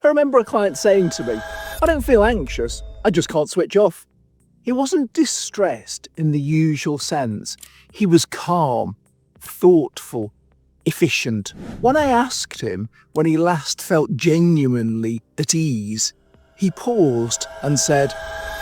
remember a client saying to me, "I don't feel anxious, I just can't switch off." He wasn't distressed in the usual sense. He was calm, thoughtful, efficient. When I asked him when he last felt genuinely at ease, he paused and said,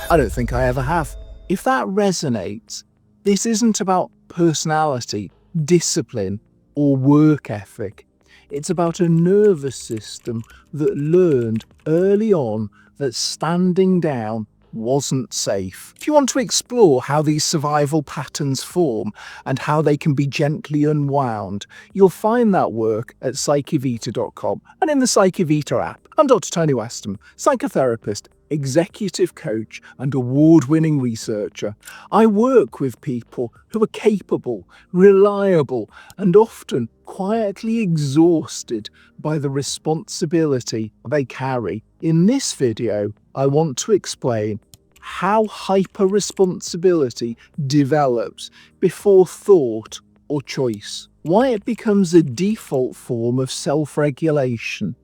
"I don't think I ever have." If that resonates, this isn't about personality, discipline, or work ethic. It's about a nervous system that learned early on that standing down wasn't safe. If you want to explore how these survival patterns form and how they can be gently unwound, you'll find that work at PsycheVita.com and in the PsycheVita app. I'm Dr. Tony Weston, psychotherapist, executive coach and award-winning researcher. I work with people who are capable, reliable and often quietly exhausted by the responsibility they carry. In this video, I want to explain how hyper-responsibility develops before thought or choice, why it becomes a default form of self-regulation,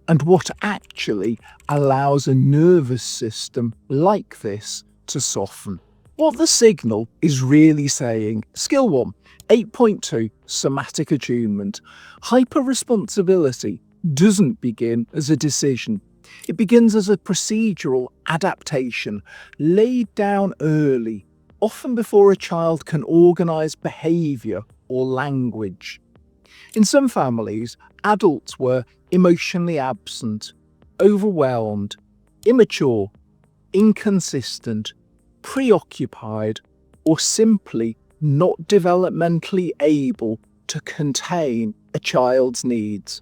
and what actually allows a nervous system like this to soften. What the signal is really saying. Skill 1, 8.2, Somatic Attunement. Hyper-responsibility doesn't begin as a decision. It begins as a procedural adaptation laid down early, often before a child can organise behaviour or language. In some families, adults were emotionally absent, overwhelmed, immature, inconsistent, preoccupied, or simply not developmentally able to contain a child's needs.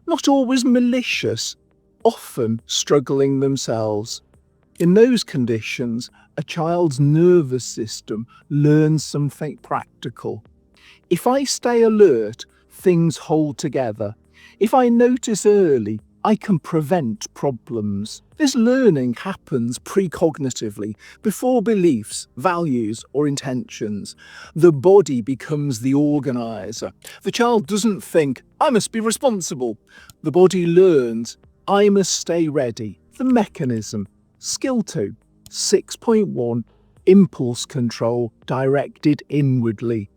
Not always malicious, often struggling themselves. In those conditions, a child's nervous system learns something practical. If I stay alert, things hold together. If I notice early, I can prevent problems. This learning happens precognitively, before beliefs, values, or intentions. The body becomes the organizer. The child doesn't think, "I must be responsible." The body learns, "I must stay ready." The mechanism. Skill 2, 6.1, Impulse control directed inwardly.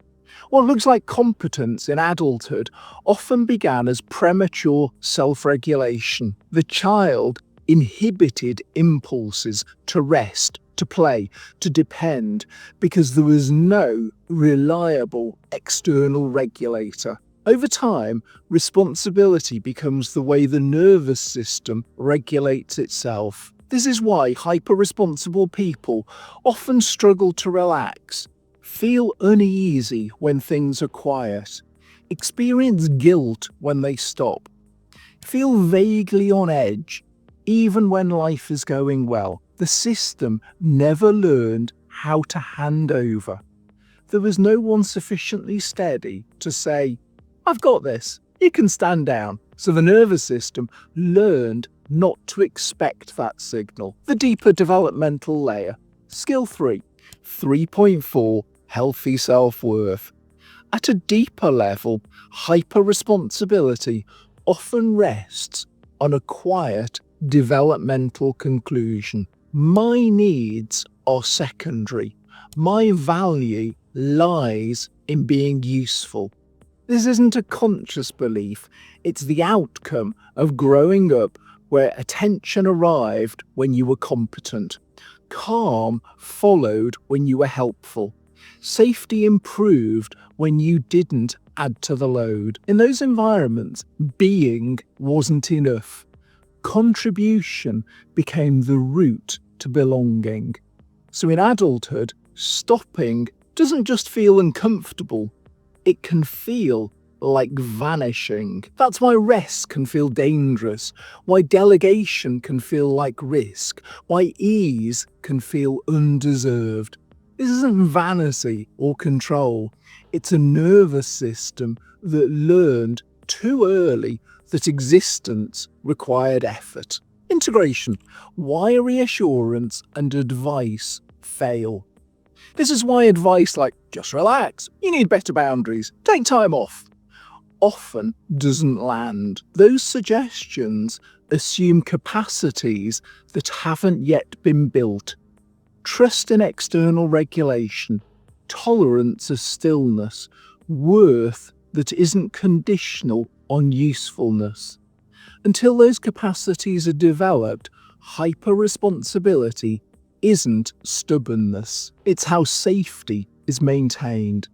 What looks like competence in adulthood often began as premature self-regulation. The child inhibited impulses to rest, to play, to depend, because there was no reliable external regulator. Over time, responsibility becomes the way the nervous system regulates itself. This is why hyper-responsible people often struggle to relax, feel uneasy when things are quiet, experience guilt when they stop, feel vaguely on edge, even when life is going well. The system never learned how to hand over. There was no one sufficiently steady to say, "I've got this, you can stand down." So the nervous system learned not to expect that signal. The deeper developmental layer. Skill 3, 3.4, Healthy self-worth. At a deeper level, hyper-responsibility often rests on a quiet developmental conclusion. My needs are secondary. My value lies in being useful. This isn't a conscious belief, it's the outcome of growing up where attention arrived when you were competent. Calm followed when you were helpful. Safety improved when you didn't add to the load. In those environments, being wasn't enough. Contribution became the route to belonging. So in adulthood, stopping doesn't just feel uncomfortable, it can feel like vanishing. That's why rest can feel dangerous, why delegation can feel like risk, why ease can feel undeserved. This isn't vanity or control, it's a nervous system that learned too early that existence required effort. Integration. Why reassurance and advice fail. This is why advice like, "Just relax, you need better boundaries, take time off," often doesn't land. Those suggestions assume capacities that haven't yet been built. Trust in external regulation, tolerance of stillness, worth that isn't conditional on usefulness. Until those capacities are developed, hyper-responsibility isn't stubbornness. It's how safety is maintained.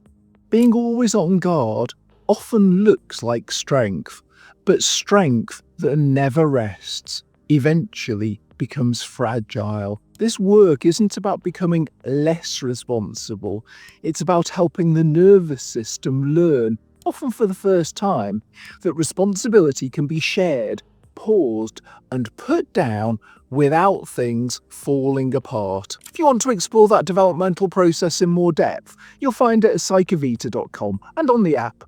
Being always on guard often looks like strength, but strength that never rests eventually becomes fragile. This work isn't about becoming less responsible, it's about helping the nervous system learn, often for the first time, that responsibility can be shared, paused, and put down without things falling apart. If you want to explore that developmental process in more depth, you'll find it at PsycheVita.com and on the app.